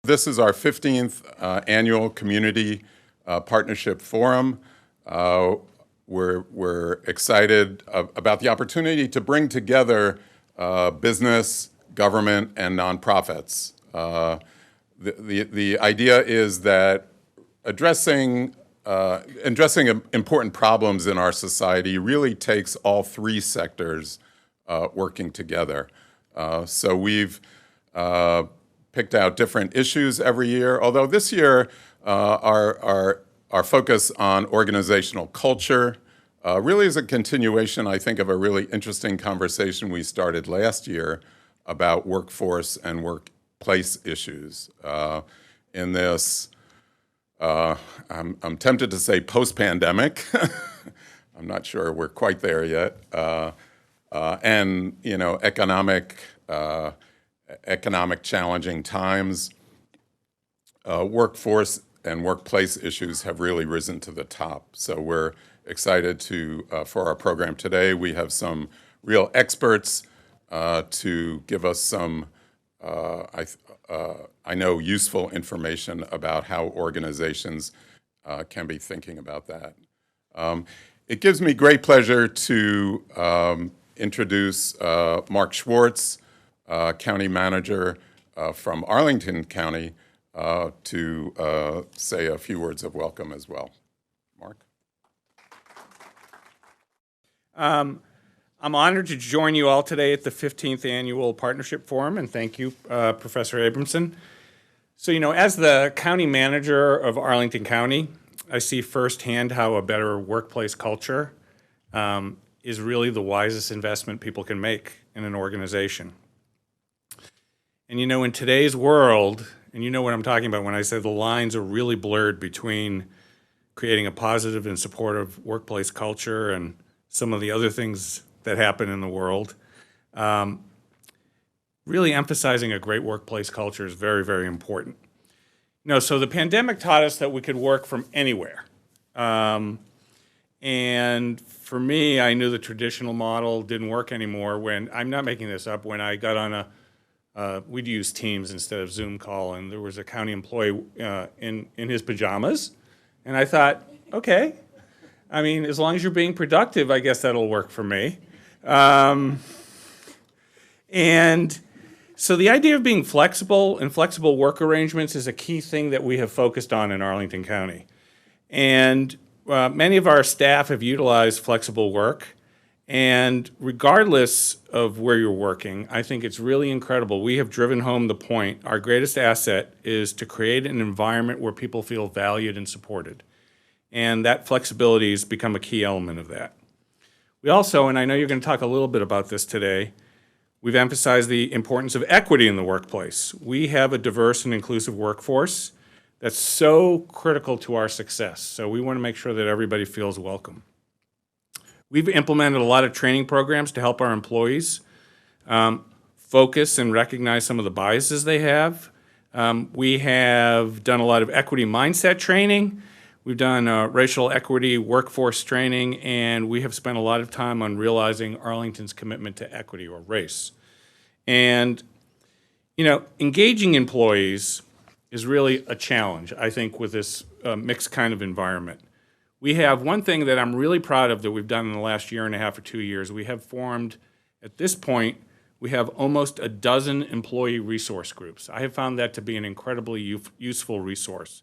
This is our 15th annual Community Partnership Forum. We're excited about the opportunity to bring together business, government, and nonprofits. The idea is that addressing important problems in our society really takes all three sectors working together. So we've picked out different issues every year, although this year our focus on organizational culture really is a continuation, I think, of a really interesting conversation we started last year about workforce and workplace issues. In this, I'm tempted to say post-pandemic, I'm not sure we're quite there yet, and economic challenging times, workforce and workplace issues have really risen to the top. So we're excited for our program today. We have some real experts to give us some, I know, useful information about how organizations can be thinking about that. It gives me great pleasure to introduce Mark Schwartz, County Manager from Arlington County, to say a few words of welcome as well. Mark? I'm honored to join you all today at the 15th Annual Partnership Forum, and thank you, Professor Abramson. So, as the County Manager of Arlington County, I see firsthand how a better workplace culture is really the wisest investment people can make in an organization. And in today's world, and you know what I'm talking about when I say the lines are really blurred between creating a positive and supportive workplace culture and some of the other things that happen in the world, really emphasizing a great workplace culture is very, very important. So the pandemic taught us that we could work from anywhere. And for me, I knew the traditional model didn't work anymore when, I'm not making this up, when I got on we'd use Teams instead of Zoom call, and there was a county employee in his pajamas, and I thought, okay, as long as you're being productive, I guess that'll work for me. And so the idea of being flexible and flexible work arrangements is a key thing that we have focused on in Arlington County. And many of our staff have utilized flexible work. And regardless of where you're working, I think it's really incredible. We have driven home the point, our greatest asset is to create an environment where people feel valued and supported. And that flexibility has become a key element of that. We also, and I know you're going to talk a little bit about this today, we've emphasized the importance of equity in the workplace. We have a diverse and inclusive workforce that's so critical to our success. So we want to make sure that everybody feels welcome. We've implemented a lot of training programs to help our employees focus and recognize some of the biases they have. We have done a lot of equity mindset training. We've done racial equity workforce training, and we have spent a lot of time on realizing Arlington's commitment to equity or race. And, engaging employees is really a challenge, I think, with this mixed kind of environment. We have one thing that I'm really proud of that we've done in the last year and a half or 2 years. We have formed, at this point, we have almost a dozen employee resource groups. I have found that to be an incredibly useful resource.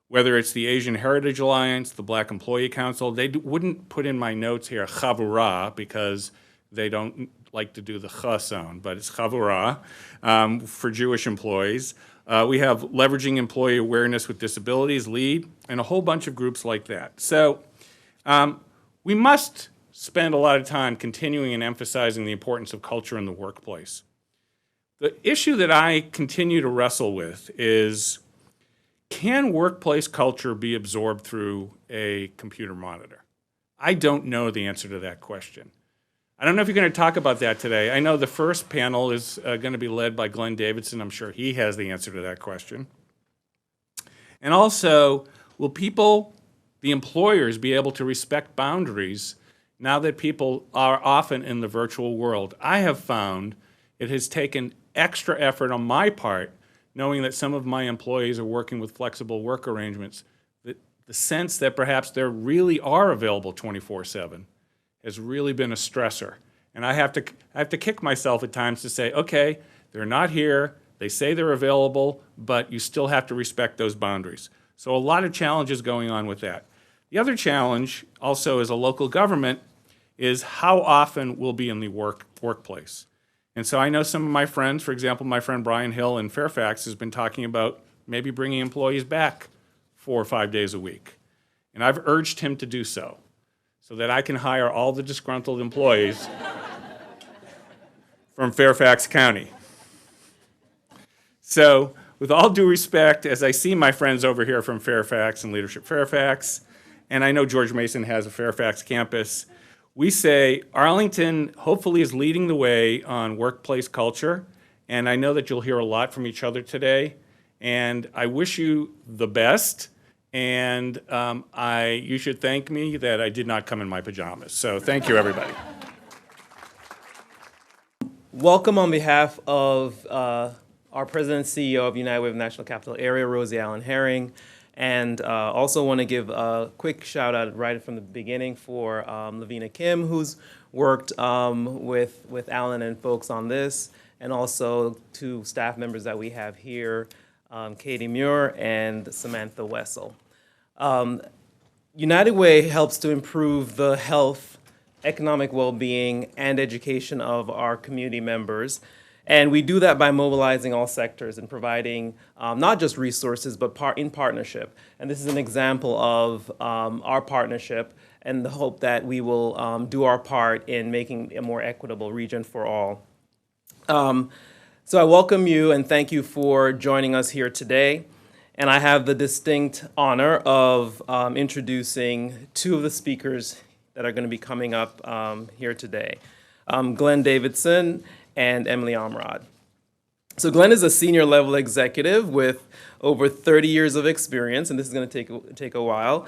Whether it's the Asian Heritage Alliance, the Black Employee Council, they wouldn't put in my notes here chavura because they don't like to do the ch sound, but it's chavura for Jewish employees. We have Leveraging Employee Awareness with Disabilities, LEAD, and a whole bunch of groups like that. So we must spend a lot of time continuing and emphasizing the importance of culture in the workplace. The issue that I continue to wrestle with is, can workplace culture be absorbed through a computer monitor? I don't know the answer to that question. I don't know if you're going to talk about that today. I know the first panel is going to be led by Glenn Davidson. I'm sure he has the answer to that question. And also, will people, the employers, be able to respect boundaries now that people are often in the virtual world? I have found it has taken extra effort on my part knowing that some of my employees are working with flexible work arrangements, the sense that perhaps they really are available 24/7 has really been a stressor. And I have to kick myself at times to say, okay, they're not here, they say they're available, but you still have to respect those boundaries. So a lot of challenges going on with that. The other challenge also as a local government is how often we'll be in the workplace. And so I know some of my friends, for example, my friend Brian Hill in Fairfax has been talking about maybe bringing employees back 4 or 5 days a week. And I've urged him to do so that I can hire all the disgruntled employees from Fairfax County. So with all due respect, as I see my friends over here from Fairfax and Leadership Fairfax, and I know George Mason has a Fairfax campus, we say Arlington hopefully is leading the way on workplace culture, and I know that you'll hear a lot from each other today, and I wish you the best, and you should thank me that I did not come in my pajamas. So thank you, everybody. Welcome on behalf of our President and CEO of United Way of National Capital Area, Rosie Allen Herring, and also want to give a quick shout out right from the beginning for Lavina Kim, who's worked with Alan and folks on this, and also to staff members that we have here, Katie Muir and Samantha Wessel. United Way helps to improve the health, economic well-being, and education of our community members. And we do that by mobilizing all sectors and providing not just resources, but in partnership. And this is an example of our partnership and the hope that we will do our part in making a more equitable region for all. So I welcome you and thank you for joining us here today. And I have the distinct honor of introducing two of the speakers that are going to be coming up here today, Glenn Davidson and Emily Amrad. So Glenn is a senior level executive with over 30 years of experience, and this is going to take a while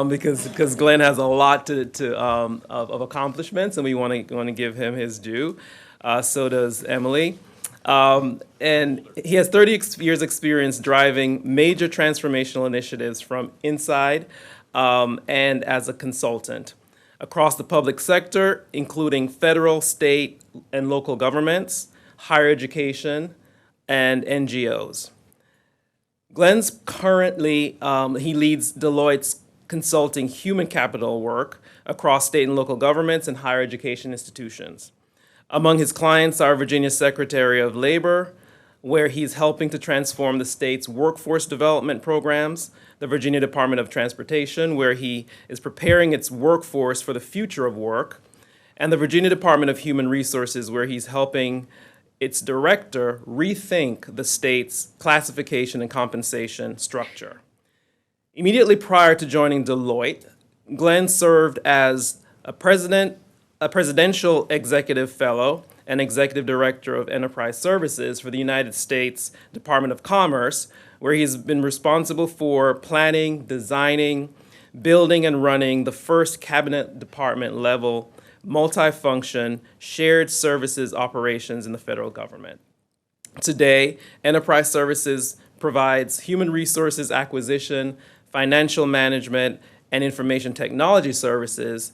because Glenn has a lot of accomplishments, and we want to give him his due. So does Emily. And he has 30 years experience driving major transformational initiatives from inside and as a consultant across the public sector, including federal, state, and local governments, higher education, and NGOs. Glenn's currently, he leads Deloitte's consulting human capital work across state and local governments and higher education institutions. Among his clients are Virginia Secretary of Labor, where he's helping to transform the state's workforce development programs, the Virginia Department of Transportation, where he is preparing its workforce for the future of work, and the Virginia Department of Human Resources, where he's helping its director rethink the state's classification and compensation structure. Immediately prior to joining Deloitte, Glenn served as a presidential executive fellow and executive director of enterprise services for the United States Department of Commerce, where he's been responsible for planning, designing, building, and running the first cabinet department level multifunction shared services operations in the federal government. Today, enterprise services provides human resources acquisition, financial management, and information technology services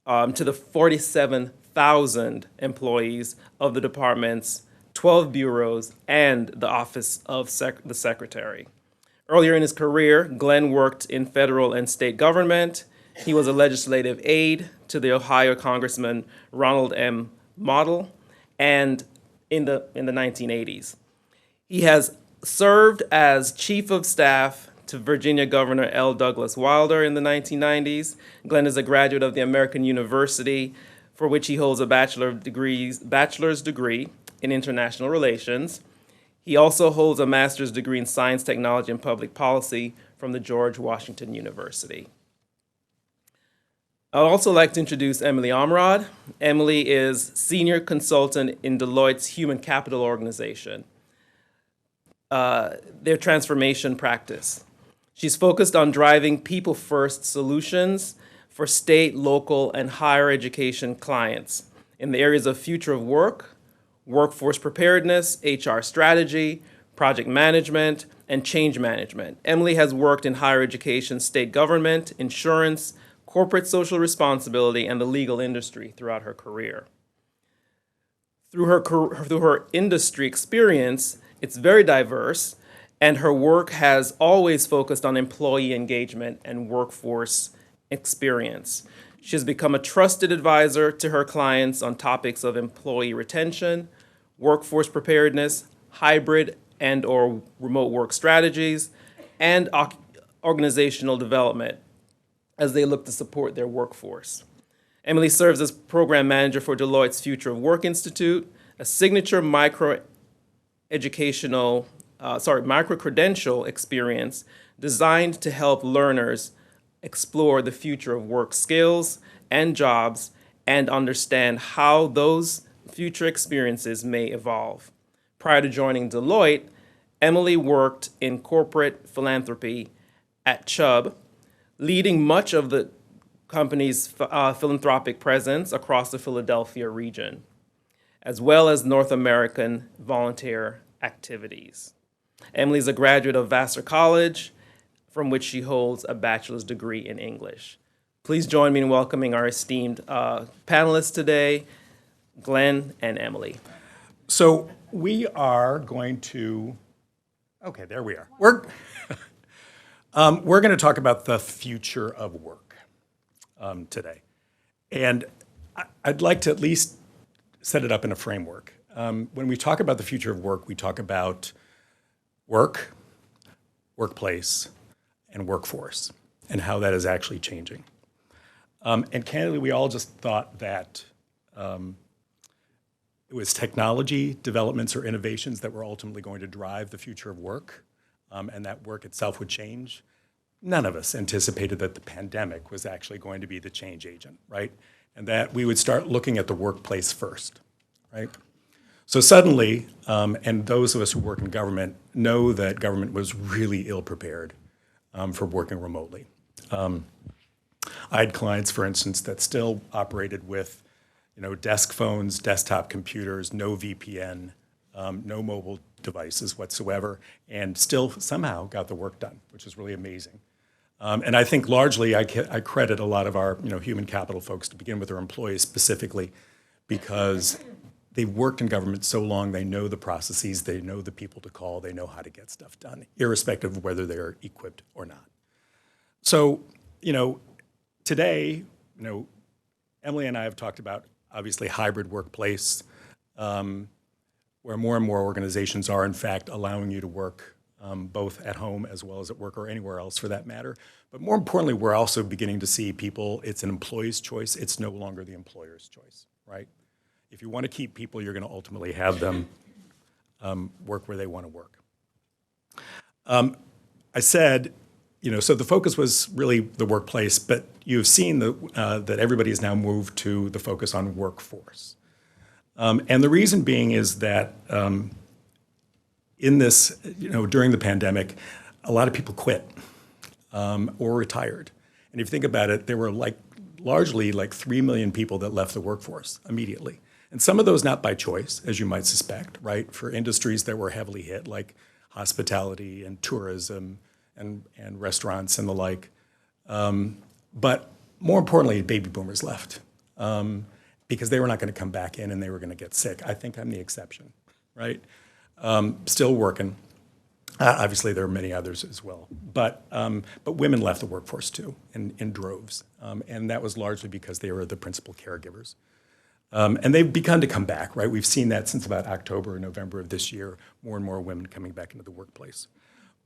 to the 47,000 employees of the department's 12 bureaus and the Office of the Secretary. Earlier in his career, Glenn worked in federal and state government. He was a legislative aide to the Ohio Congressman Ronald M. Model, and in the 1980s. He has served as chief of staff to Virginia Governor L. Douglas Wilder in the 1990s. Glenn is a graduate of the American University, for which he holds a bachelor's degree in international relations. He also holds a master's degree in science, technology, and public policy from the George Washington University. I'd also like to introduce Emily Amrad. Emily is senior consultant in Deloitte's Human Capital Organization, their transformation practice. She's focused on driving people-first solutions for state, local, and higher education clients in the areas of future of work, workforce preparedness, HR strategy, project management, and change management. Emily has worked in higher education, state government, insurance, corporate social responsibility, and the legal industry throughout her career. Through her industry experience, it's very diverse, and her work has always focused on employee engagement and workforce experience. She has become a trusted advisor to her clients on topics of employee retention, workforce preparedness, hybrid and/or remote work strategies, and organizational development as they look to support their workforce. Emily serves as program manager for Deloitte's Future of Work Institute, a signature micro-credential experience designed to help learners explore the future of work skills and jobs and understand how those future experiences may evolve. Prior to joining Deloitte, Emily worked in corporate philanthropy at Chubb, leading much of the company's philanthropic presence across the Philadelphia region, as well as North American volunteer activities. Emily is a graduate of Vassar College, from which she holds a bachelor's degree in English. Please join me in welcoming our esteemed panelists today, Glenn and Emily. So we are going to, okay, there we are. We're going to talk about the future of work today. And I'd like to at least set it up in a framework. When we talk about the future of work, we talk about work, workplace, and workforce, and how that is actually changing. And candidly, we all just thought that it was technology developments or innovations that were ultimately going to drive the future of work, and that work itself would change. None of us anticipated that the pandemic was actually going to be the change agent, right? And that we would start looking at the workplace first, right? So suddenly, and those of us who work in government know that government was really ill-prepared for working remotely. I had clients, for instance, that still operated with desk phones, desktop computers, no VPN, no mobile devices whatsoever, and still somehow got the work done, which is really amazing. And I think largely I credit a lot of our human capital folks, to begin with our employees specifically, because they've worked in government so long, they know the processes, they know the people to call, they know how to get stuff done, irrespective of whether they're equipped or not. So, today, Emily and I have talked about, obviously, hybrid workplace, where more and more organizations are, in fact, allowing you to work both at home as well as at work, or anywhere else for that matter. But more importantly, we're also beginning to see people, it's an employee's choice, it's no longer the employer's choice, right? If you want to keep people, you're going to ultimately have them work where they want to work. I said, so the focus was really the workplace, but you've seen that everybody has now moved to the focus on workforce. And the reason being is that in this, during the pandemic, a lot of people quit or retired. And if you think about it, there were largely 3 million people that left the workforce immediately. And some of those not by choice, as you might suspect, right? For industries that were heavily hit, like hospitality and tourism and restaurants and the like. But more importantly, baby boomers left because they were not going to come back in and they were going to get sick. I think I'm the exception, right? Still working. Obviously, there are many others as well. But women left the workforce too in droves. And that was largely because they were the principal caregivers. And they've begun to come back, right? We've seen that since about October or November of this year, more and more women coming back into the workplace.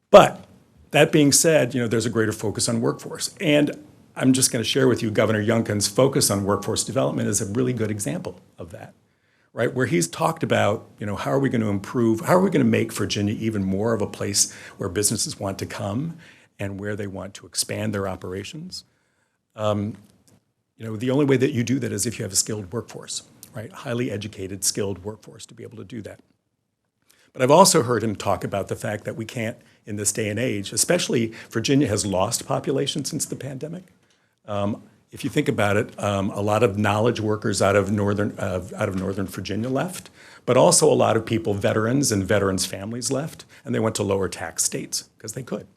But that being said, there's a greater focus on workforce. And I'm just going to share with you Governor Youngkin's focus on workforce development is a really good example of that, right? Where he's talked about, how are we going to improve, how are we going to make Virginia even more of a place where businesses want to come and where they want to expand their operations. The only way that you do that is if you have a skilled workforce, right? Highly educated, skilled workforce to be able to do that. But I've also heard him talk about the fact that we can't, in this day and age, especially Virginia has lost population since the pandemic. if you think about it, a lot of knowledge workers out of Northern Virginia left, but also a lot of people, veterans and veterans' families left, and they went to lower tax states because they could.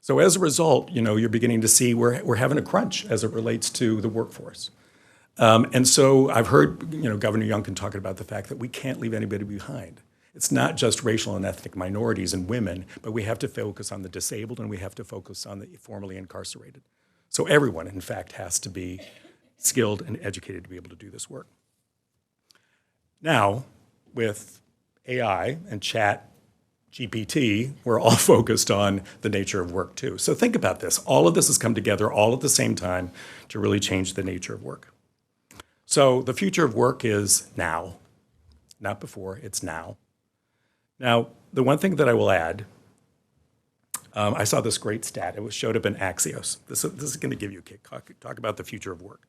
So as a result, you're beginning to see we're having a crunch as it relates to the workforce. And so I've heard, Governor Youngkin talking about the fact that we can't leave anybody behind. It's not just racial and ethnic minorities and women, but we have to focus on the disabled and we have to focus on the formerly incarcerated. So everyone, in fact, has to be skilled and educated to be able to do this work. Now, with AI and chat GPT, we're all focused on the nature of work too. So think about this. All of this has come together all at the same time to really change the nature of work. So the future of work is now, not before, it's now. Now, the one thing that I will add, I saw this great stat. It showed up in Axios. This is going to give you a kick. Talk about the future of work.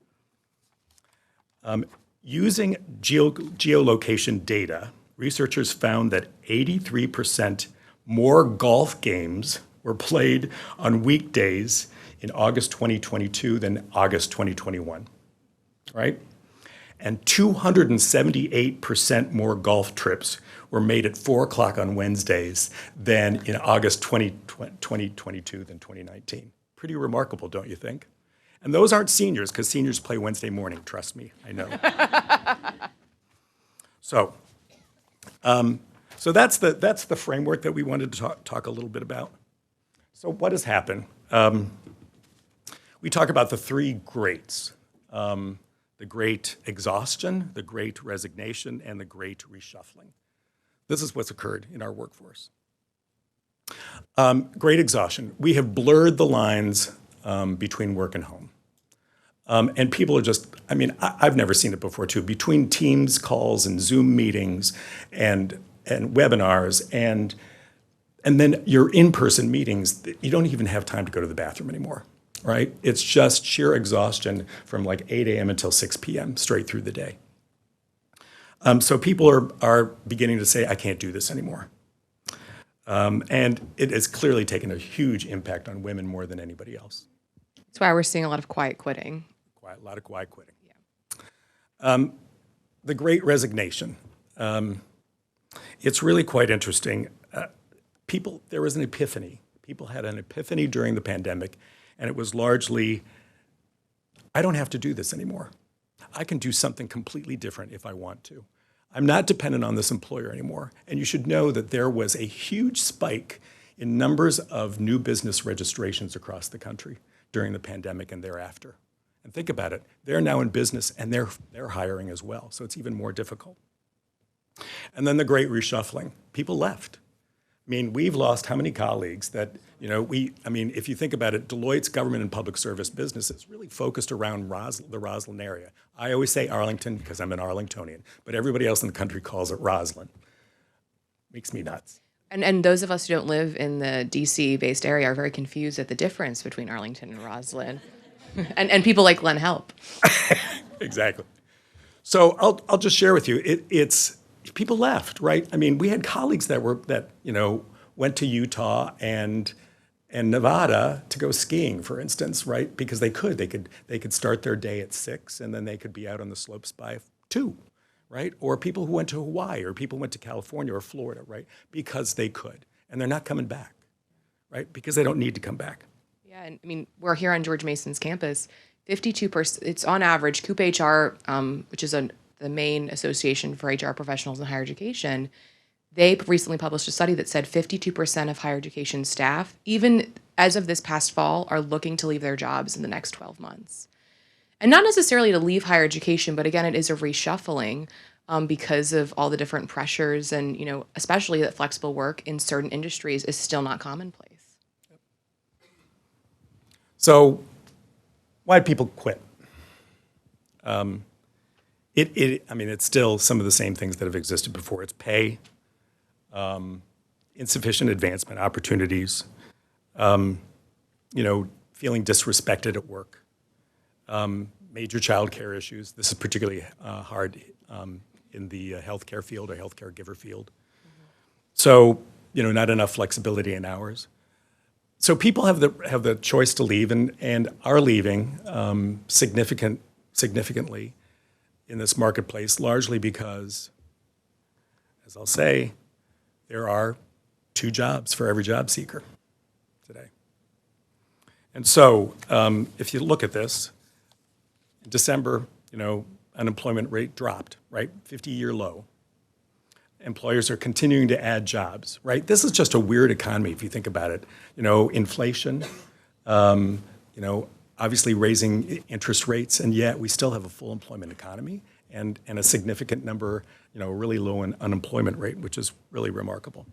Using geolocation data, researchers found that 83% more golf games were played on weekdays in August 2022 than August 2021, right? And 278% more golf trips were made at 4 o'clock on Wednesdays than in August 2022 than 2019. Pretty remarkable, don't you think? And those aren't seniors, because seniors play Wednesday morning, trust me, I know. So that's the framework that we wanted to talk a little bit about. So what has happened? We talk about the three greats. The great exhaustion, the great resignation, and the great reshuffling. This is what's occurred in our workforce. Great exhaustion. We have blurred the lines between work and home. And people are just, I've never seen it before too, between Teams calls and Zoom meetings and webinars and then your in-person meetings, you don't even have time to go to the bathroom anymore. Right? It's just sheer exhaustion from like 8 a.m. until 6 p.m. straight through the day. So people are beginning to say, I can't do this anymore. And it has clearly taken a huge impact on women more than anybody else. That's why we're seeing a lot of quiet quitting. A lot of quiet quitting. Yeah. The Great Resignation. It's really quite interesting. There was an epiphany. People had an epiphany during the pandemic. And it was largely, I don't have to do this anymore. I can do something completely different if I want to. I'm not dependent on this employer anymore. And you should know that there was a huge spike in numbers of new business registrations across the country during the pandemic and thereafter. And think about it, they're now in business and they're hiring as well. So it's even more difficult. And then the great reshuffling. People left. We've lost how many colleagues that, if you think about it, Deloitte's government and public service business is really focused around the Roslyn area. I always say Arlington because I'm an Arlingtonian, but everybody else in the country calls it Roslyn. Makes me nuts. And those of us who don't live in the DC-based area are very confused at the difference between Arlington and Roslyn. and people like Glenn help. Exactly. So I'll just share with you, it's people left, right? We had colleagues that went to Utah and Nevada to go skiing, for instance, right? Because they could start their day at 6 and then they could be out on the slopes by 2, right? Or people who went to Hawaii or people who went to California or Florida, right? Because they could, and they're not coming back, right? Because they don't need to come back. Yeah, and we're here on George Mason's campus. 52%. It's on average. Coop HR, which is the main association for HR professionals in higher education, they recently published a study that said 52% of higher education staff, even as of this past fall, are looking to leave their jobs in the next 12 months. And not necessarily to leave higher education, but again, it is a reshuffling because of all the different pressures and, especially that flexible work in certain industries is still not commonplace. So why'd people quit? It's still some of the same things that have existed before. It's pay, insufficient advancement opportunities, feeling disrespected at work, major child care issues. This is particularly hard in the healthcare field or healthcare giver field. Mm-hmm. So, not enough flexibility in hours. So people have the choice to leave and are leaving significantly in this marketplace, largely because, as I'll say, there are 2 jobs for every job seeker today. And so if you look at this, in December, unemployment rate dropped, right? 50-year low. Employers are continuing to add jobs, right? This is just a weird economy if you think about it. Inflation, obviously raising interest rates, and yet we still have a full employment economy and a significant number, really low unemployment rate, which is really remarkable.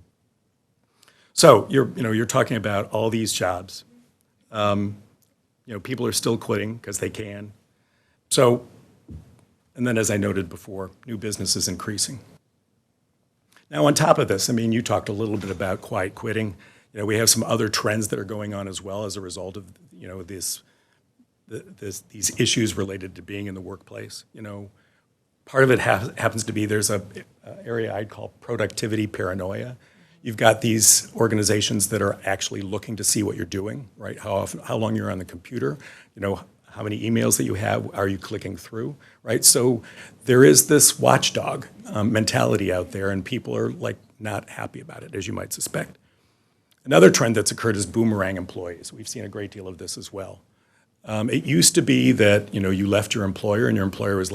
So you're talking about all these jobs. People are still quitting because they can. So, and then as I noted before, new business is increasing. Now, on top of this, you talked a little bit about quiet quitting. We have some other trends that are going on as well as a result of, these issues related to being in the workplace. Part of it happens to be there's a area I'd call productivity paranoia. You've got these organizations that are actually looking to see what you're doing, right? How long you're on the computer, how many emails that you have, are you clicking through, right? So there is this watchdog mentality out there, and people are not happy about it, as you might suspect. Another trend that's occurred is boomerang employees. We've seen a great deal of this as well. It used to be that you left your employer, and your employer was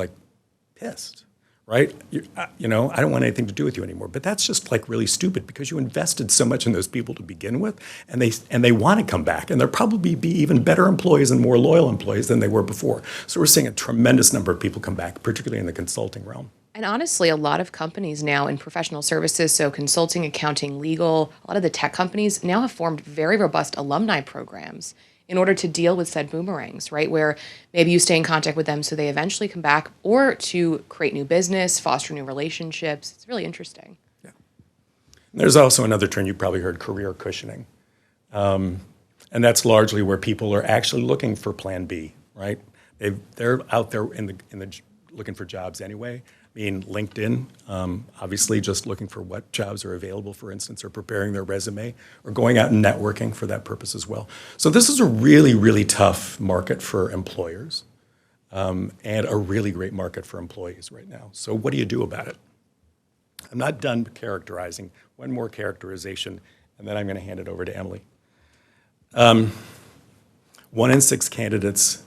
pissed, right? I don't want anything to do with you anymore. But that's just really stupid because you invested so much in those people to begin with, and they want to come back, and they'll probably be even better employees and more loyal employees than they were before. So we're seeing a tremendous number of people come back, particularly in the consulting realm. And honestly, a lot of companies now in professional services, so consulting, accounting, legal, a lot of the tech companies now have formed very robust alumni programs in order to deal with said boomerangs, right? Where maybe you stay in contact with them so they eventually come back, or to create new business, foster new relationships. It's really interesting. Yeah. There's also another trend you probably heard, career cushioning. And that's largely where people are actually looking for plan B, right? They're out there in the looking for jobs anyway. LinkedIn, obviously just looking for what jobs are available, for instance, or preparing their resume, or going out and networking for that purpose as well. So this is a really, really tough market for employers, and a really great market for employees right now. So what do you do about it? I'm not done characterizing. One more characterization, and then I'm going to hand it over to Emily. 1 in 6 candidates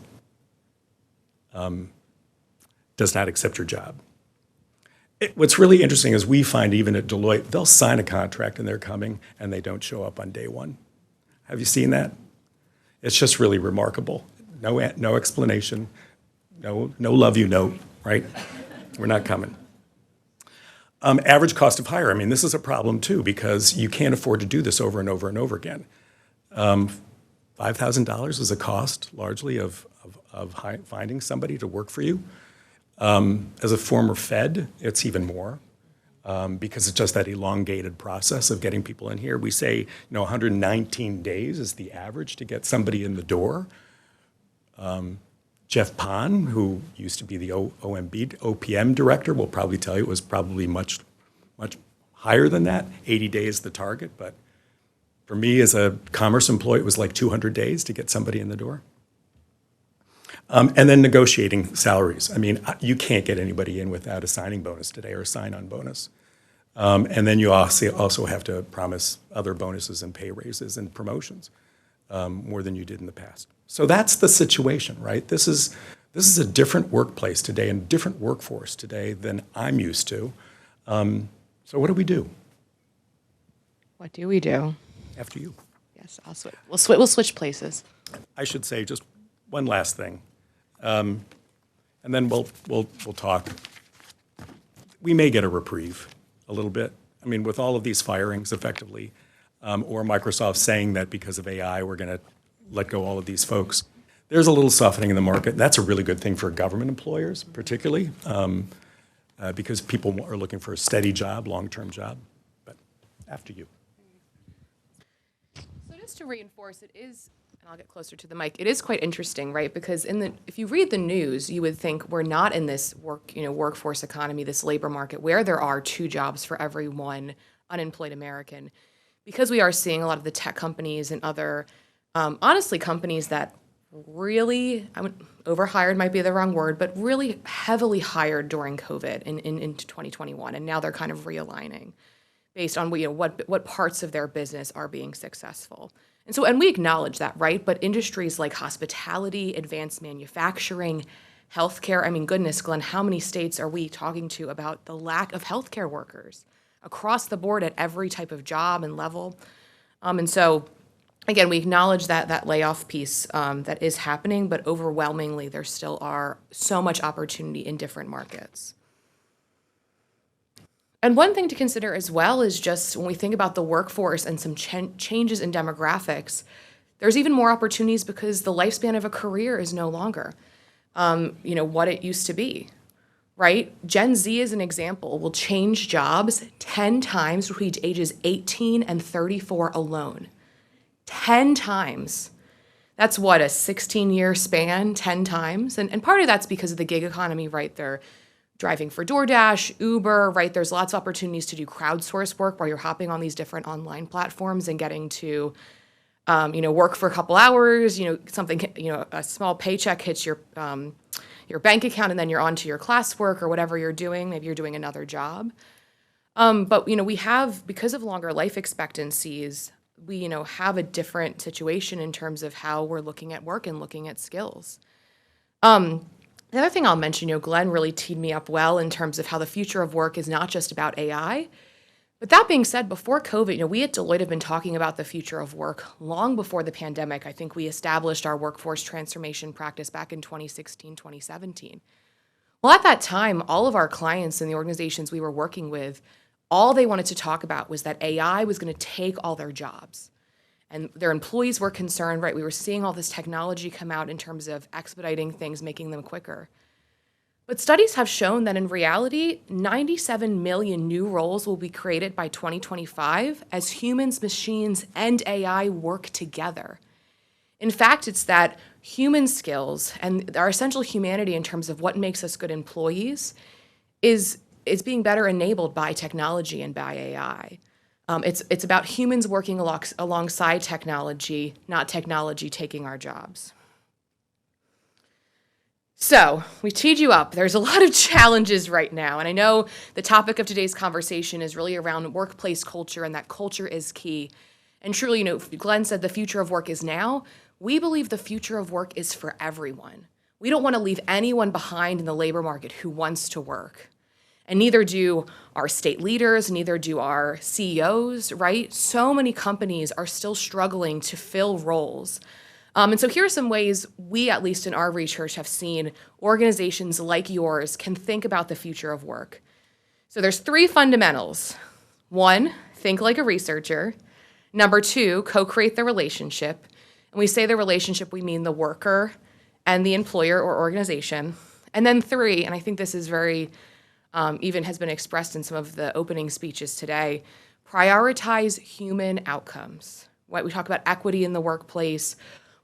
does not accept your job. What's really interesting is we find even at Deloitte, they'll sign a contract and they're coming and they don't show up on day 1. Have you seen that? It's just really remarkable. No explanation, no love you note, right? We're not coming. Average cost of hire, this is a problem too because you can't afford to do this over and over and over again. $5,000 is a cost largely of finding somebody to work for you. As a former Fed, it's even more because it's just that elongated process of getting people in here. We say 119 days is the average to get somebody in the door. Jeff Pon, who used to be the OPM director, will probably tell you it was probably much, much higher than that. 80 days the target, but for me as a commerce employee, it was 200 days to get somebody in the door. And then negotiating salaries. You can't get anybody in without a signing bonus today or a sign-on bonus. And then you also have to promise other bonuses and pay raises and promotions more than you did in the past. So that's the situation, right? This is a different workplace today and a different workforce today than I'm used to. So what do we do? What do we do? After you. Yes, I'll switch. We'll switch places. I should say just one last thing. And then we'll talk. We may get a reprieve a little bit. With all of these firings effectively, or Microsoft saying that because of AI, we're going to let go all of these folks. There's a little softening in the market. That's a really good thing for government employers, particularly, because people are looking for a steady job, long-term job. But after you. So just to reinforce, it is, and I'll get closer to the mic, it is quite interesting, right? Because if you read the news, you would think we're not in this workforce economy, this labor market, where there are 2 jobs for every 1 unemployed American. because we are seeing a lot of the tech companies and other, honestly, companies that really, overhired might be the wrong word, but really heavily hired during COVID into 2021, and now they're kind of realigning based on what parts of their business are being successful. And we acknowledge that, right? But industries like hospitality, advanced manufacturing, healthcare, I mean, goodness, Glenn, how many states are we talking to about the lack of healthcare workers across the board at every type of job and level? And so, again, we acknowledge that layoff piece that is happening, but overwhelmingly, there still are so much opportunity in different markets. And one thing to consider as well is just when we think about the workforce and some changes in demographics, there's even more opportunities because the lifespan of a career is no longer, what it used to be, right? Gen Z, as an example, will change jobs 10 times between ages 18 and 34 alone. 10 times. That's what, a 16-year span, 10 times? And part of that's because of the gig economy, right? They're driving for DoorDash, Uber, right? There's lots of opportunities to do crowdsource work while you're hopping on these different online platforms and getting to, work for a couple hours, a small paycheck hits your bank account and then you're on to your classwork or whatever you're doing. Maybe you're doing another job. But we have, because of longer life expectancies, we, have a different situation in terms of how we're looking at work and looking at skills. The other thing I'll mention, Glenn really teed me up well in terms of how the future of work is not just about AI. But that being said, before COVID, we at Deloitte have been talking about the future of work long before the pandemic. I think we established our workforce transformation practice back in 2016, 2017. Well, at that time, all of our clients and the organizations we were working with, all they wanted to talk about was that AI was going to take all their jobs. And their employees were concerned, right? We were seeing all this technology come out in terms of expediting things, making them quicker. But studies have shown that in reality, 97 million new roles will be created by 2025 as humans, machines, and AI work together. In fact, it's that human skills and our essential humanity in terms of what makes us good employees is being better enabled by technology and by AI. It's about humans working alongside technology, not technology taking our jobs. So we teed you up. There's a lot of challenges right now. And I know the topic of today's conversation is really around workplace culture, and that culture is key. And truly, Glenn said the future of work is now. We believe the future of work is for everyone. We don't want to leave anyone behind in the labor market who wants to work. And neither do our state leaders, neither do our CEOs, right? So many companies are still struggling to fill roles. And so here are some ways we, at least in our research, have seen organizations like yours can think about the future of work. So there's 3 fundamentals. 1, think like a researcher. Number 2, co-create the relationship. And we say the relationship, we mean the worker and the employer or organization. And then 3, and I think this is very even has been expressed in some of the opening speeches today, prioritize human outcomes. Right? We talk about equity in the workplace.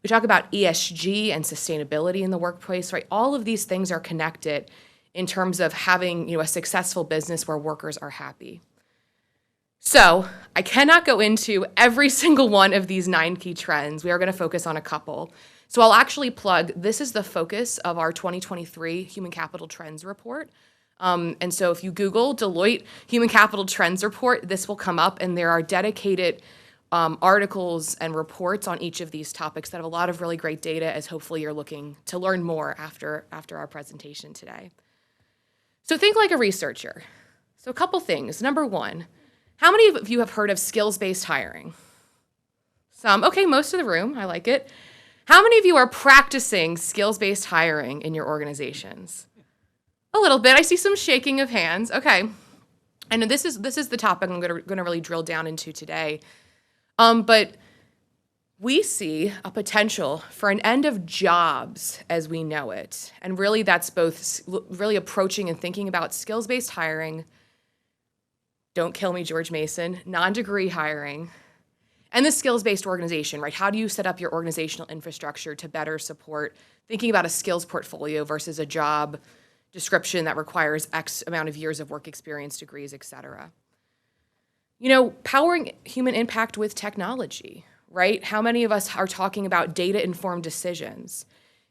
We talk about ESG and sustainability in the workplace, right? All of these things are connected in terms of having, a successful business where workers are happy. So I cannot go into every single one of these 9 key trends. We are going to focus on a couple. So I'll actually plug, this is the focus of our 2023 Human Capital Trends Report. And so if you Google Deloitte Human Capital Trends Report, this will come up, and there are dedicated articles and reports on each of these topics that have a lot of really great data, as hopefully you're looking to learn more after our presentation today. So think like a researcher. So a couple things. Number 1, how many of you have heard of skills-based hiring? Some. Okay, most of the room. I like it. How many of you are practicing skills-based hiring in your organizations? A little bit. I see some shaking of hands. Okay. I know this is the topic I'm going to really drill down into today. But we see a potential for an end of jobs as we know it. And really that's both really approaching and thinking about skills-based hiring, don't kill me, George Mason, non-degree hiring, and the skills-based organization, right? How do you set up your organizational infrastructure to better support thinking about a skills portfolio versus a job description that requires X amount of years of work experience, degrees, et cetera. Powering human impact with technology, right? How many of us are talking about data-informed decisions,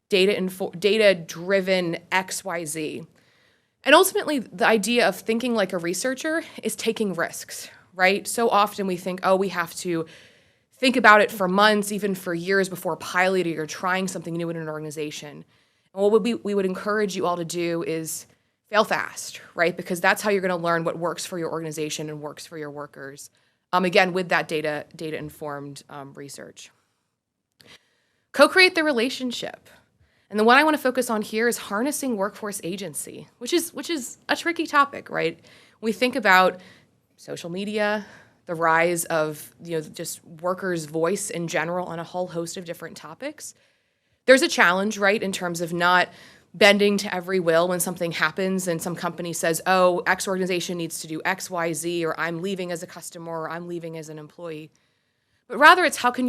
data-driven XYZ? And ultimately, the idea of thinking like a researcher is taking risks, right? So often we think, oh, we have to think about it for months, even for years before piloting or trying something new in an organization. And what we would encourage you all to do is fail fast, right? Because that's how you're going to learn what works for your organization and works for your workers. Again, with that data-informed research. Co-create the relationship. And the one I want to focus on here is harnessing workforce agency, which is a tricky topic, right? We think about social media, the rise of just workers' voice in general on a whole host of different topics. There's a challenge, right, in terms of not bending to every will when something happens and some company says, oh, X organization needs to do X, Y, Z, or I'm leaving as a customer, or I'm leaving as an employee. But rather it's how can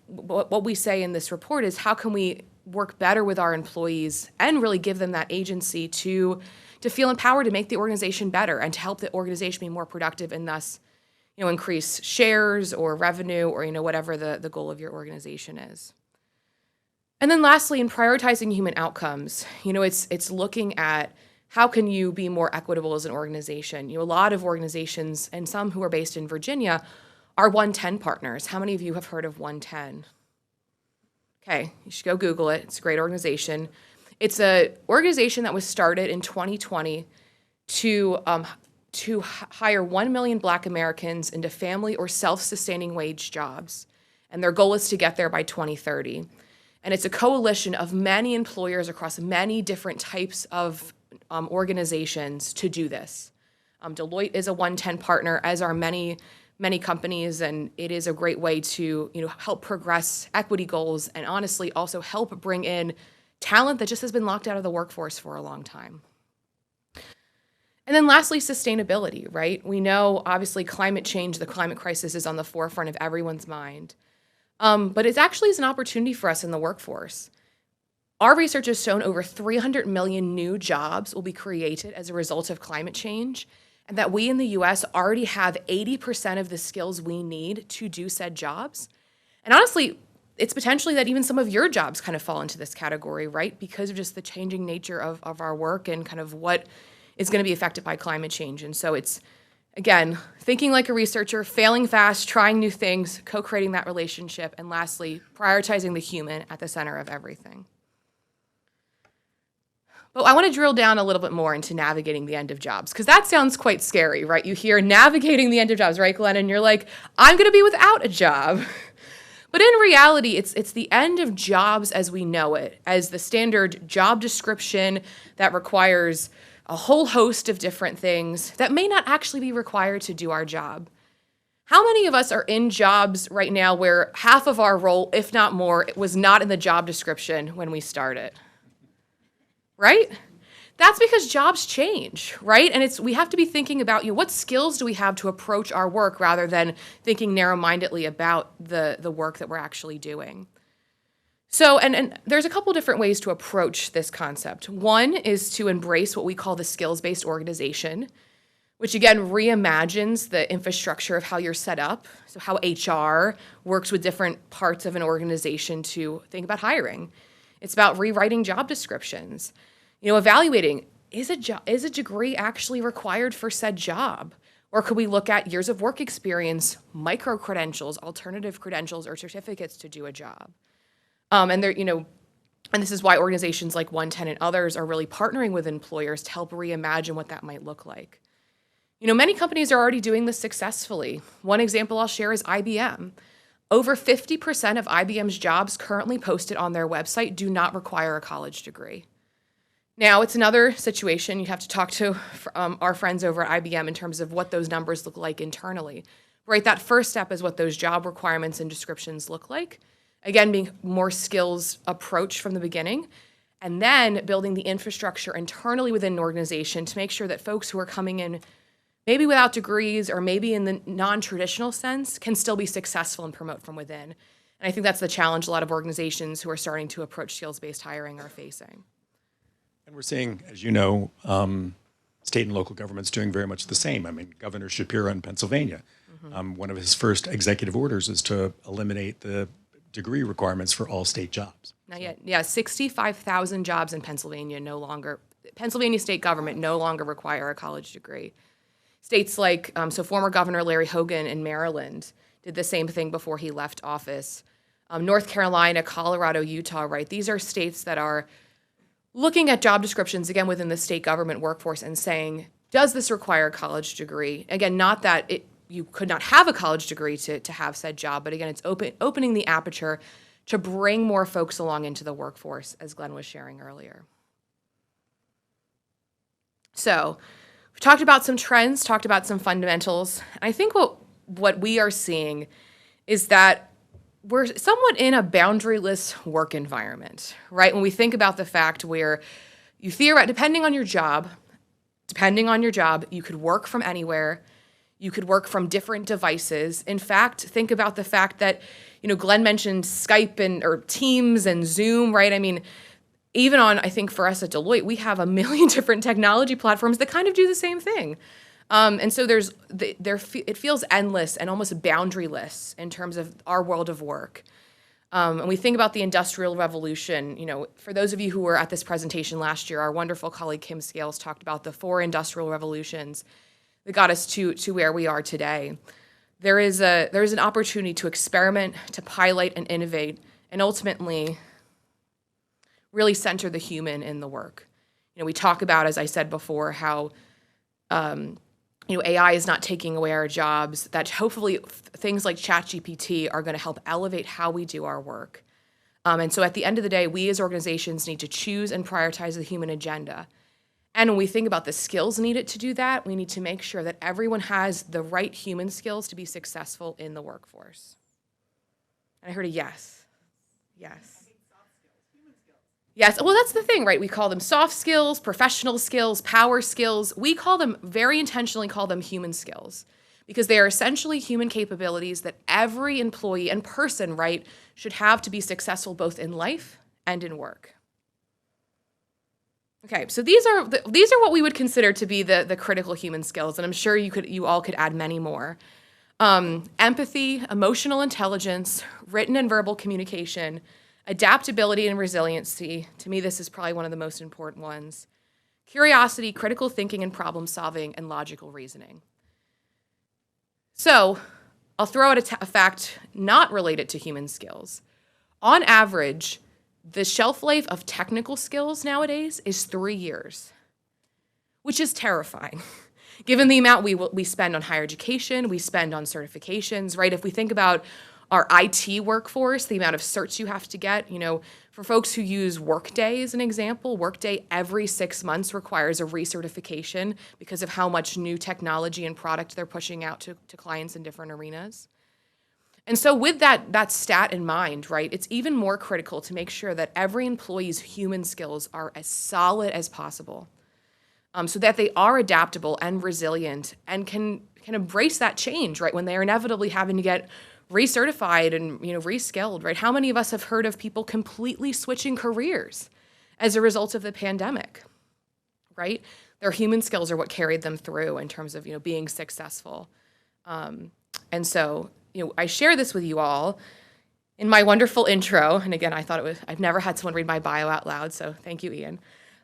what we say in this report is how can we work better with our employees and really give them that agency to feel empowered to make the organization better and to help the organization be more productive and thus increase shares or revenue or whatever the goal of your organization is. And then lastly, in prioritizing human outcomes, it's looking at how can you be more equitable as an organization. A lot of organizations, and some who are based in Virginia, are 110 partners. How many of you have heard of 110? Okay, you should go Google it. It's a great organization. It's an organization that was started in 2020 to hire 1 million Black Americans into family or self-sustaining wage jobs. And their goal is to get there by 2030. And it's a coalition of many employers across many different types of organizations to do this. Deloitte is a 110 partner, as are many companies, and it is a great way to help progress equity goals and honestly also help bring in talent that just has been locked out of the workforce for a long time. And then lastly, sustainability, right? We know obviously climate change, the climate crisis is on the forefront of everyone's mind. But it actually is an opportunity for us in the workforce. Our research has shown over 300 million new jobs will be created as a result of climate change, and that we in the US already have 80% of the skills we need to do said jobs. And honestly, it's potentially that even some of your jobs kind of fall into this category, right? Because of just the changing nature of our work and kind of what is going to be affected by climate change. And so it's, again, thinking like a researcher, failing fast, trying new things, co-creating that relationship, and lastly, prioritizing the human at the center of everything. But I want to drill down a little bit more into navigating the end of jobs, because that sounds quite scary, right? You hear navigating the end of jobs, right, Glenn? And you're like, I'm going to be without a job. But in reality, it's the end of jobs as we know it, as the standard job description that requires a whole host of different things that may not actually be required to do our job. How many of us are in jobs right now where half of our role, if not more, it was not in the job description when we started? Right? That's because jobs change, right? And we have to be thinking about what skills do we have to approach our work rather than thinking narrow-mindedly about the work that we're actually doing. So, and there's a couple different ways to approach this concept. One is to embrace what we call the skills-based organization, which again reimagines the infrastructure of how you're set up, so how HR works with different parts of an organization to think about hiring. It's about rewriting job descriptions, evaluating, is a degree actually required for said job? Or could we look at years of work experience, micro-credentials, alternative credentials, or certificates to do a job? And this is why organizations like 110 and others are really partnering with employers to help reimagine what that might look like. Many companies are already doing this successfully. One example I'll share is IBM. Over 50% of IBM's jobs currently posted on their website do not require a college degree. Now, it's another situation. You have to talk to our friends over at IBM in terms of what those numbers look like internally. Right, that first step is what those job requirements and descriptions look like. Again, being more skills approach from the beginning, and then building the infrastructure internally within an organization to make sure that folks who are coming in maybe without degrees or maybe in the non-traditional sense can still be successful and promote from within. And I think that's the challenge a lot of organizations who are starting to approach skills-based hiring are facing. And we're seeing, as you know, state and local governments doing very much the same. I mean, Governor Shapiro in Pennsylvania One of his first executive orders is to eliminate the degree requirements for all state jobs. Not yet. Yeah, 65,000 jobs in Pennsylvania Pennsylvania state government no longer require a college degree. States like, so former Governor Larry Hogan in Maryland did the same thing before he left office. North Carolina, Colorado, Utah, right? These are states that are looking at job descriptions, again, within the state government workforce and saying, does this require a college degree? Again, not that you could not have a college degree to have said job, but again, it's opening the aperture to bring more folks along into the workforce, as Glenn was sharing earlier. So we've talked about some trends, talked about some fundamentals. And I think what we are seeing is that we're somewhat in a boundaryless work environment, right? When we think about the fact where you depending on your job, you could work from anywhere. You could work from different devices. In fact, think about the fact that, Glenn mentioned Skype or Teams and Zoom, right? I mean, even on, I think for us at Deloitte, we have a million different technology platforms that kind of do the same thing. And so it feels endless and almost boundaryless in terms of our world of work. And we think about the Industrial Revolution. For those of you who were at this presentation last year, our wonderful colleague Kim Scales talked about the 4 industrial revolutions that got us to where we are today. There is an opportunity to experiment, to pilot and innovate, and ultimately really center the human in the work. We talk about, as I said before, how AI is not taking away our jobs, that hopefully things like ChatGPT are going to help elevate how we do our work. And so at the end of the day, we as organizations need to choose and prioritize the human agenda. And when we think about the skills needed to do that, we need to make sure that everyone has the right human skills to be successful in the workforce. And I heard a yes. Yes. Yes, well, that's the thing, right? We call them soft skills, professional skills, power skills. We very intentionally call them human skills because they are essentially human capabilities that every employee and person, right, should have to be successful both in life and in work. Okay, so these are what we would consider to be the critical human skills, and I'm sure you all could add many more. Empathy, emotional intelligence, written and verbal communication, adaptability and resiliency. To me, this is probably one of the most important ones. Curiosity, critical thinking and problem solving, and logical reasoning. So I'll throw out a fact not related to human skills. On average, the shelf life of technical skills nowadays is 3 years, which is terrifying. Given the amount we spend on higher education, we spend on certifications, right? If we think about our IT workforce, the amount of certs you have to get, for folks who use Workday as an example, Workday every 6 months requires a recertification because of how much new technology and product they're pushing out to clients in different arenas. And so with that stat in mind, right, it's even more critical to make sure that every employee's human skills are as solid as possible, so that they are adaptable and resilient and can embrace that change, right, when they are inevitably having to get recertified and reskilled, right? How many of us have heard of people completely switching careers as a result of the pandemic, right? Their human skills are what carried them through in terms of being successful. And so I share this with you all in my wonderful intro. And again, I've never had someone read my bio out loud, so thank you, Ian.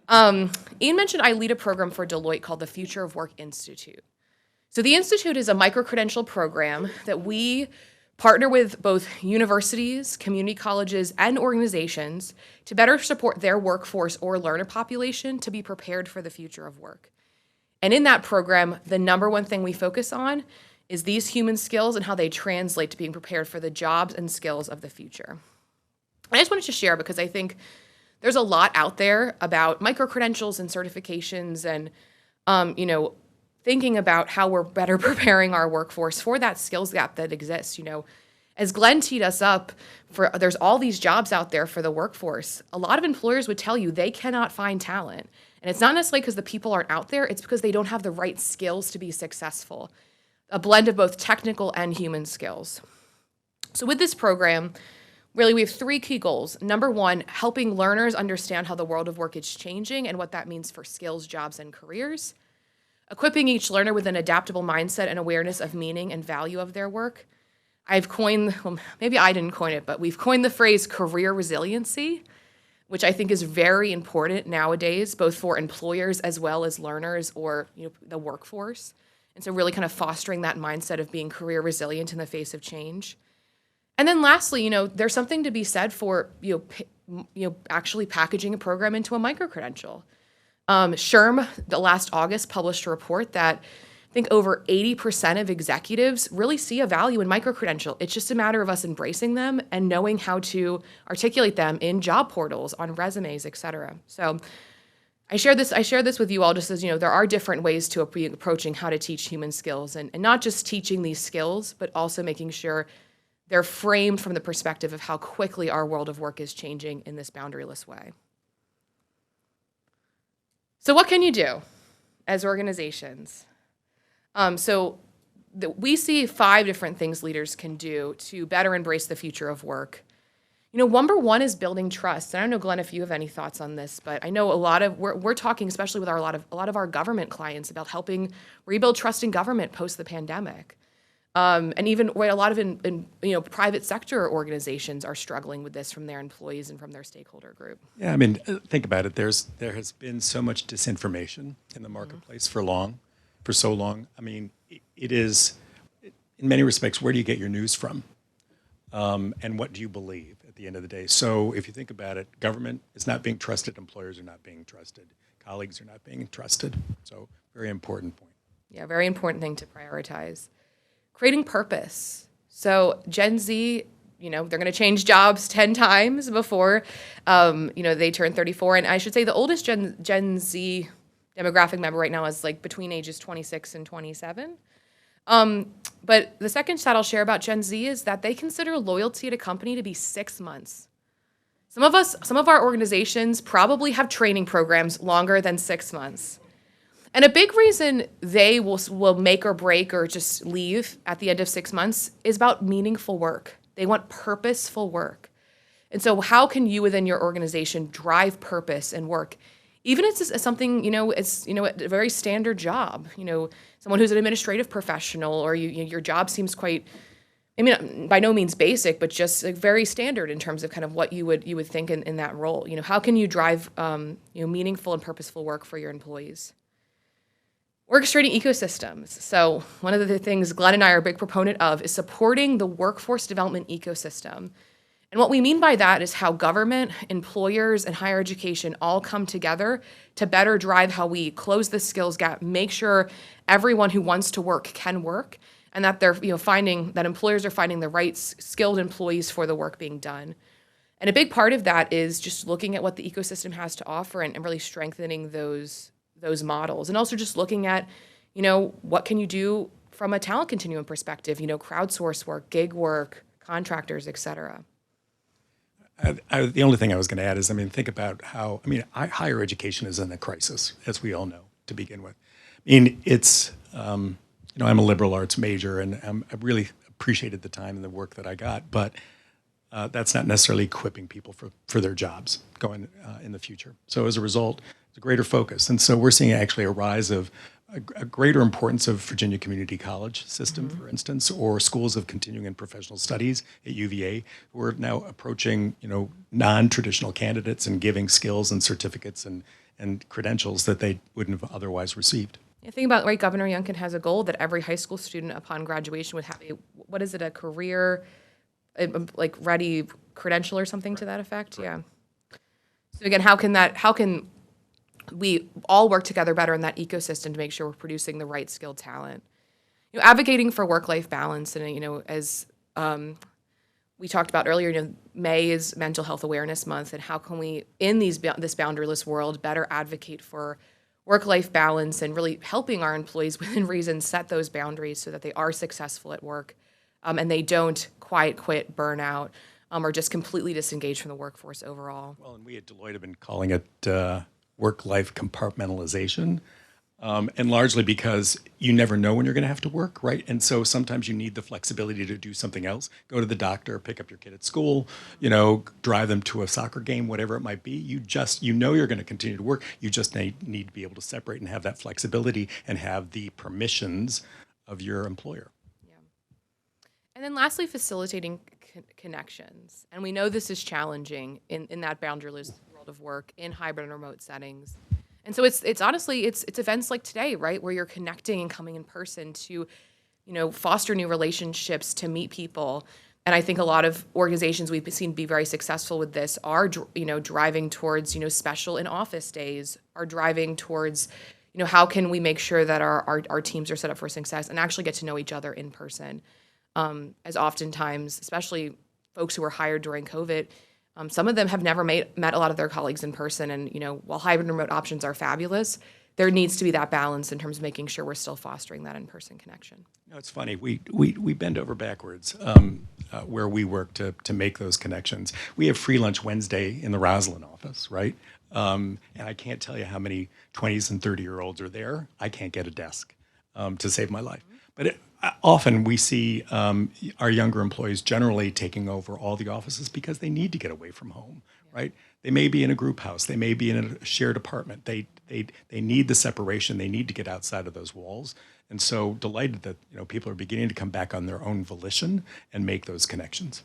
Ian mentioned I lead a program for Deloitte called the Future of Work Institute. So the Institute is a micro-credential program that we partner with both universities, community colleges, and organizations to better support their workforce or learner population to be prepared for the future of work. And in that program, the number one thing we focus on is these human skills and how they translate to being prepared for the jobs and skills of the future. I just wanted to share because I think there's a lot out there about micro-credentials and certifications and, thinking about how we're better preparing our workforce for that skills gap that exists. As Glenn teed us up, there's all these jobs out there for the workforce. A lot of employers would tell you they cannot find talent. And it's not necessarily because the people aren't out there, it's because they don't have the right skills to be successful. A blend of both technical and human skills. So with this program, really we have 3 key goals. Number 1, helping learners understand how the world of work is changing and what that means for skills, jobs, and careers. equipping each learner with an adaptable mindset and awareness of meaning and value of their work. I've coined, well, maybe I didn't coin it, but we've coined the phrase career resiliency, which I think is very important nowadays, both for employers as well as learners or the workforce. And so really kind of fostering that mindset of being career resilient in the face of change. And then lastly, there's something to be said for actually packaging a program into a micro-credential. SHRM, the last August, published a report that I think over 80% of executives really see a value in micro-credential. It's just a matter of us embracing them and knowing how to articulate them in job portals, on resumes, et cetera. So I share this with you all just as, there are different ways to be approaching how to teach human skills and not just teaching these skills, but also making sure they're framed from the perspective of how quickly our world of work is changing in this boundaryless way. So what can you do as organizations? We see 5 different things leaders can do to better embrace the future of work. Number one is building trust. And I don't know, Glenn, if you have any thoughts on this, but I know we're talking, especially with a lot of our government clients, about helping rebuild trust in government post the pandemic. And even where a lot of private sector organizations are struggling with this from their employees and from their stakeholder group. Yeah, think about it. There has been so much disinformation in the marketplace for so long. It is, in many respects, where do you get your news from? And what do you believe at the end of the day? So if you think about it, government is not being trusted, employers are not being trusted, colleagues are not being trusted. So very important point. Yeah, very important thing to prioritize. Creating purpose. So Gen Z, they're going to change jobs 10 times before, they turn 34. And I should say the oldest Gen Z demographic member right now is between ages 26 and 27. But the second stat I'll share about Gen Z is that they consider loyalty at a company to be 6 months. Some of our organizations probably have training programs longer than 6 months. And a big reason they will make or break or just leave at the end of 6 months is about meaningful work. They want purposeful work. And so how can you within your organization drive purpose and work? Even if it's something, it's, a very standard job, someone who's an administrative professional or your job seems quite, by no means basic, but just very standard in terms of kind of what you would think in that role. How can you drive, meaningful and purposeful work for your employees? Orchestrating ecosystems. So one of the things Glenn and I are a big proponent of is supporting the workforce development ecosystem. And what we mean by that is how government, employers, and higher education all come together to better drive how we close the skills gap, make sure everyone who wants to work can work, and that they're finding that employers are finding the right skilled employees for the work being done. And a big part of that is just looking at what the ecosystem has to offer and really strengthening those models, and also just looking at, what can you do from a talent continuum perspective, crowdsource work, gig work, contractors, et cetera. The only thing I was going to add is, think about how, higher education is in a crisis, as we all know, to begin with. It's, I'm a liberal arts major, and I really appreciated the time and the work that I got, but that's not necessarily equipping people for their jobs going in the future. So as a result, it's a greater focus. And so we're seeing actually a rise of a greater importance of Virginia Community College system, for instance, or schools of continuing and professional studies at UVA, who are now approaching, non-traditional candidates and giving skills and certificates and credentials that they wouldn't have otherwise received. Yeah, think about, right, Governor Youngkin has a goal that every high school student upon graduation would have a career, ready credential or something to that effect? Right. Yeah. So again, how can we all work together better in that ecosystem to make sure we're producing the right skilled talent? Advocating for work-life balance, and as we talked about earlier, May is Mental Health Awareness Month, and how can we, in this boundaryless world, better advocate for work-life balance and really helping our employees within reason set those boundaries so that they are successful at work, and they don't quit, burn out, or just completely disengage from the workforce overall. Well, and we at Deloitte have been calling it work-life compartmentalization. And largely because you never know when you're going to have to work, right? And so sometimes you need the flexibility to do something else, go to the doctor, pick up your kid at school, drive them to a soccer game, whatever it might be. You know you're going to continue to work. You just need to be able to separate and have that flexibility and have the permissions of your employer. And then lastly, facilitating connections. And we know this is challenging in that boundaryless world of work, in hybrid and remote settings. And so it's honestly, it's events like today, right, where you're connecting and coming in person to, foster new relationships, to meet people. And I think a lot of organizations we've seen be very successful with this are, driving towards, special in-office days, are driving towards, how can we make sure that our teams are set up for success and actually get to know each other in person. As oftentimes, especially folks who were hired during COVID, some of them have never met a lot of their colleagues in person. And, while hybrid and remote options are fabulous, there needs to be that balance in terms of making sure we're still fostering that in-person connection. It's funny. We bend over backwards where we work to make those connections. We have free lunch Wednesday in the Roslyn office, right? And I can't tell you how many 20s and 30-year-olds are there. I can't get a desk to save my life. But often we see our younger employees generally taking over all the offices because they need to get away from home, right? They may be in a group house. They may be in a shared apartment. They need the separation. They need to get outside of those walls. And so delighted that people are beginning to come back on their own volition and make those connections.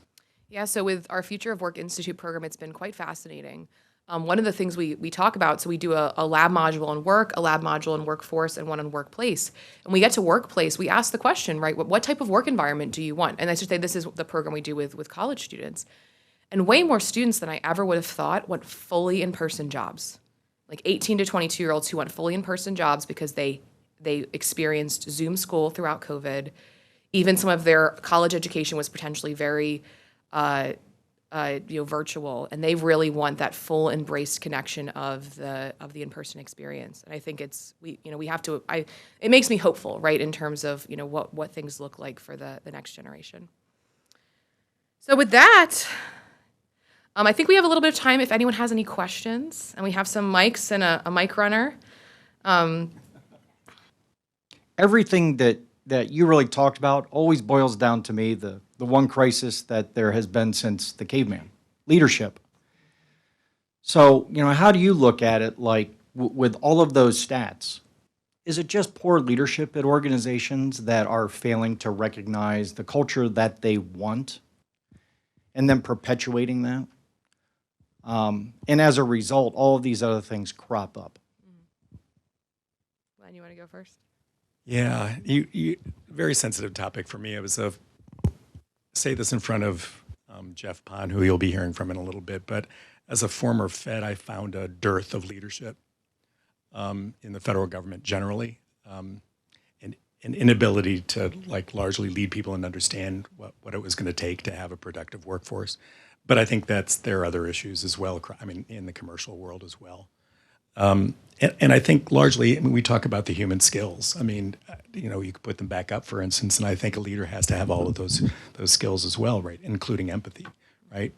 Yeah, so with our Future of Work Institute program, it's been quite fascinating. One of the things we talk about, so we do a lab module on work, a lab module on workforce, and one on workplace. And we get to workplace, we ask the question, right, what type of work environment do you want? And I should say this is the program we do with college students. And way more students than I ever would have thought want fully in-person jobs. Like 18 to 22-year-olds who want fully in-person jobs because they experienced Zoom school throughout COVID. Even some of their college education was potentially very virtual, and they really want that full embraced connection of the in-person experience. And I think we have to. It makes me hopeful, right, in terms of what things look like for the next generation. So with that, I think we have a little bit of time if anyone has any questions, and we have some mics and a mic runner. Everything that you really talked about always boils down to me the one crisis that there has been since the caveman, leadership. So, how do you look at it, like, with all of those stats? Is it just poor leadership at organizations that are failing to recognize the culture that they want and then perpetuating that? And as a result, all of these other things crop up. Glenn, you want to go first? Yeah, very sensitive topic for me. It was say this in front of Jeff Pond, who you'll be hearing from in a little bit, but as a former Fed, I found a dearth of leadership in the federal government generally, and an inability to largely lead people and understand what it was going to take to have a productive workforce. But I think there are other issues as well, in the commercial world as well. And I think largely, we talk about the human skills. You could put them back up, for instance, and I think a leader has to have all of those skills as well, right, including empathy, right?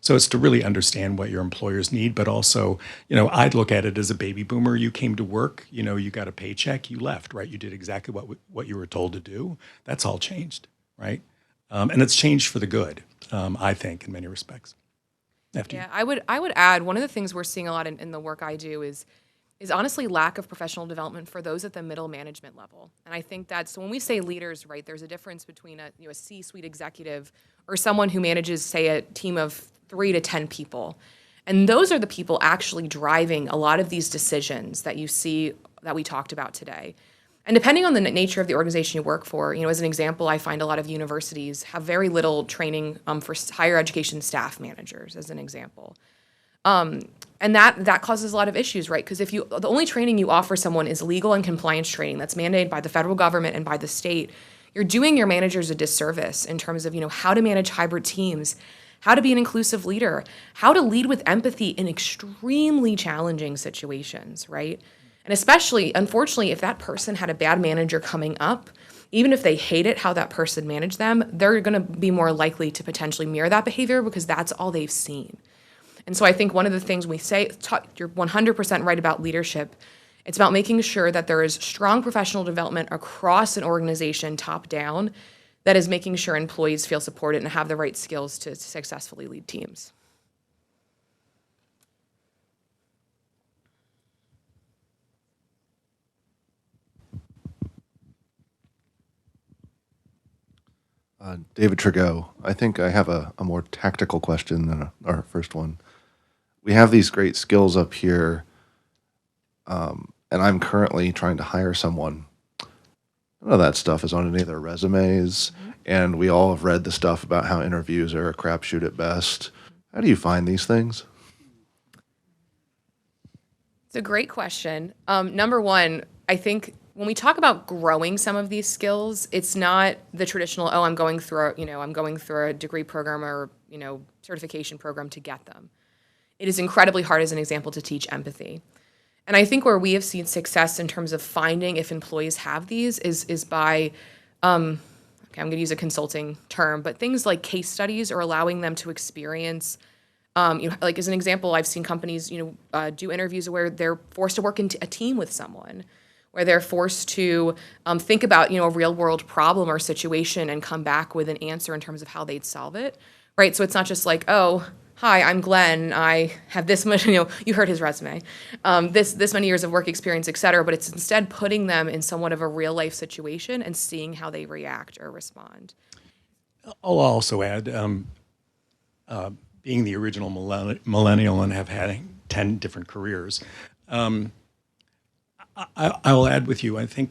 So it's to really understand what your employers need, but also, I'd look at it as a baby boomer. You came to work, you got a paycheck, you left, right? You did exactly what you were told to do. That's all changed, right? And it's changed for the good, I think, in many respects. Yeah, I would add, one of the things we're seeing a lot in the work I do is honestly lack of professional development for those at the middle management level. And I think that's, when we say leaders, right, there's a difference between a C-suite executive or someone who manages, say, a team of 3 to 10 people. And those are the people actually driving a lot of these decisions that you see that we talked about today. And depending on the nature of the organization you work for, as an example, I find a lot of universities have very little training for higher education staff managers, as an example. And that causes a lot of issues, right? Because if the only training you offer someone is legal and compliance training that's mandated by the federal government and by the state, you're doing your managers a disservice in terms of, how to manage hybrid teams, how to be an inclusive leader, how to lead with empathy in extremely challenging situations, right? And especially, unfortunately, if that person had a bad manager coming up, even if they hate it how that person managed them, they're going to be more likely to potentially mirror that behavior because that's all they've seen. And so I think one of the things we say, you're 100% right about leadership, It's about making sure that there is strong professional development across an organization, top down, that is making sure employees feel supported and have the right skills to successfully lead teams. David Trigo. I think I have a more tactical question than our first one. We have these great skills up here, and I'm currently trying to hire someone. None of that stuff is on any of their resumes, and we all have read the stuff about how interviews are a crapshoot at best. How do you find these things? It's a great question. Number one, I think when we talk about growing some of these skills, it's not the traditional, oh, I'm going through a degree program or, certification program to get them. It is incredibly hard, as an example, to teach empathy. And I think where we have seen success in terms of finding if employees have these is by, I'm going to use a consulting term, but things like case studies or allowing them to experience. Like as an example, I've seen companies, do interviews where they're forced to work in a team with someone, where they're forced to think about, a real world problem or situation and come back with an answer in terms of how they'd solve it, right? So it's not just like, oh, hi, I'm Glenn. I have this much, you heard his resume, this many years of work experience, et cetera. But it's instead putting them in somewhat of a real life situation and seeing how they react or respond. I'll also add, being the original millennial and have had 10 different careers, I'll add with you. I think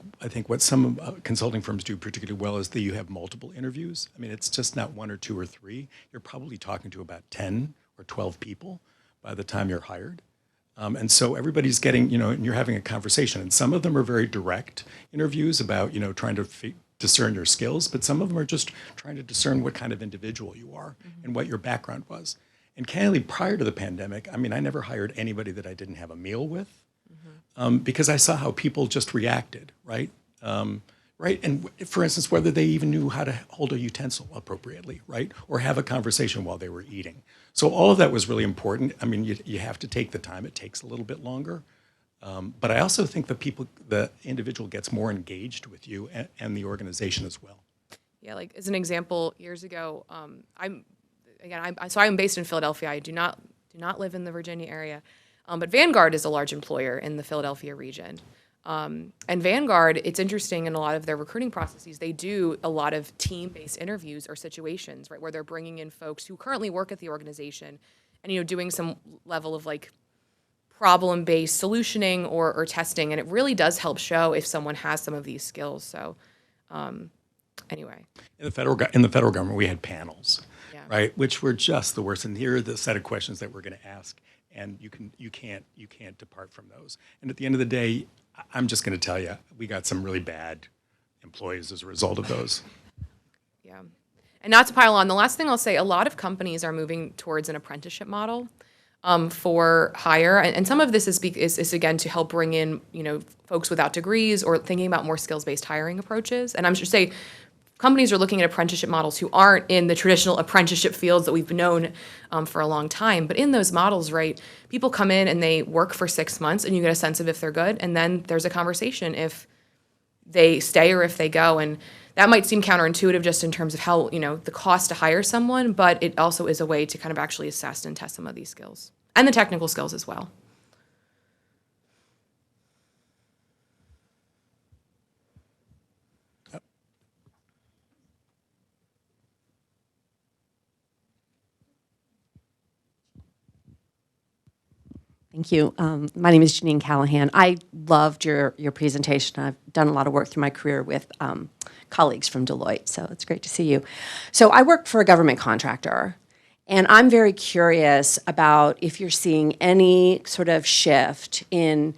what some consulting firms do particularly well is that you have multiple interviews. I mean, it's just not one or two or three. You're probably talking to about 10 or 12 people by the time you're hired. And so everybody's getting, and you're having a conversation. And some of them are very direct interviews about, trying to discern your skills, but some of them are just trying to discern what kind of individual you are and what your background was. And candidly, prior to the pandemic, I never hired anybody that I didn't have a meal with. Because I saw how people just reacted, right? Right, and for instance, whether they even knew how to hold a utensil appropriately, right? Or have a conversation while they were eating. So all of that was really important. You have to take the time. It takes a little bit longer. But I also think the individual gets more engaged with you and the organization as well. Yeah, like as an example, years ago, I'm based in Philadelphia. I do not live in the Virginia area. But Vanguard is a large employer in the Philadelphia region. And Vanguard, it's interesting in a lot of their recruiting processes, they do a lot of team-based interviews or situations, right, where they're bringing in folks who currently work at the organization and, doing some level of like problem-based solutioning or testing. And it really does help show if someone has some of these skills. So anyway. In the federal government, we had panels, Yeah. right, which were just the worst. And here are the set of questions that we're going to ask. And you can't depart from those. And at the end of the day, I'm just going to tell you, we got some really bad employees as a result of those. Yeah. And not to pile on, the last thing I'll say, a lot of companies are moving towards an apprenticeship model for hire. And some of this is again, to help bring in, folks without degrees or thinking about more skills-based hiring approaches. And I'm sure say, companies are looking at apprenticeship models who aren't in the traditional apprenticeship fields that we've known for a long time. But in those models, right, people come in and they work for 6 months and you get a sense of if they're good. And then there's a conversation if they stay or if they go. And that might seem counterintuitive just in terms of how, the cost to hire someone, but it also is a way to kind of actually assess and test some of these skills and the technical skills as well. Thank you. My name is Janine Callahan. I loved your presentation. I've done a lot of work through my career with colleagues from Deloitte, so it's great to see you. So I work for a government contractor, and I'm very curious about if you're seeing any sort of shift in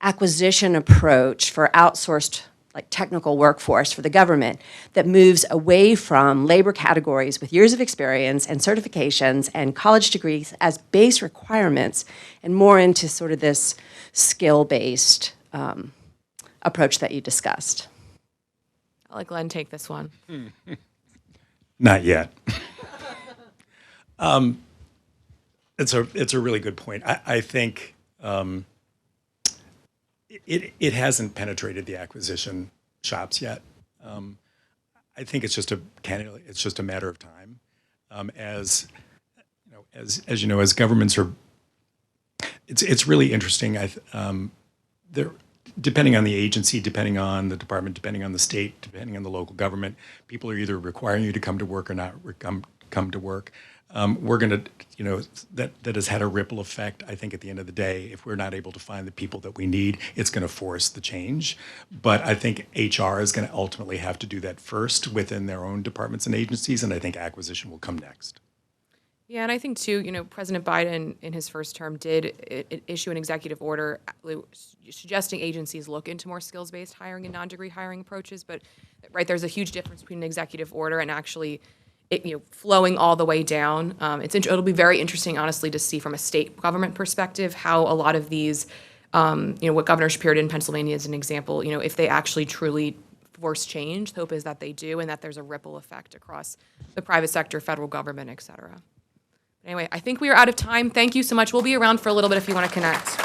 acquisition approach for outsourced like technical workforce for the government that moves away from labor categories with years of experience and certifications and college degrees as base requirements and more into sort of this skill-based approach that you discussed. I'll let Glenn take this one. Not yet. It's a really good point. I think it hasn't penetrated the acquisition shops yet. I think it's just a matter of time. As you know, as governments are, it's really interesting. Depending on the agency, depending on the department, depending on the state, depending on the local government, people are either requiring you to come to work or not come to work. We're going to, that has had a ripple effect. I think at the end of the day, if we're not able to find the people that we need, it's going to force the change. But I think HR is going to ultimately have to do that first within their own departments and agencies, and I think acquisition will come next. Yeah, and I think too, President Biden in his first term did issue an executive order suggesting agencies look into more skills-based hiring and non-degree hiring approaches. But there's a huge difference between an executive order and actually flowing all the way down. It'll be very interesting, honestly, to see from a state government perspective how a lot of these, what Governor Shapiro did in Pennsylvania is an example. If they actually truly force change, the hope is that they do, and that there's a ripple effect across the private sector, federal government, et cetera. Anyway, I think we are out of time. Thank you so much. We'll be around for a little bit if you want to connect.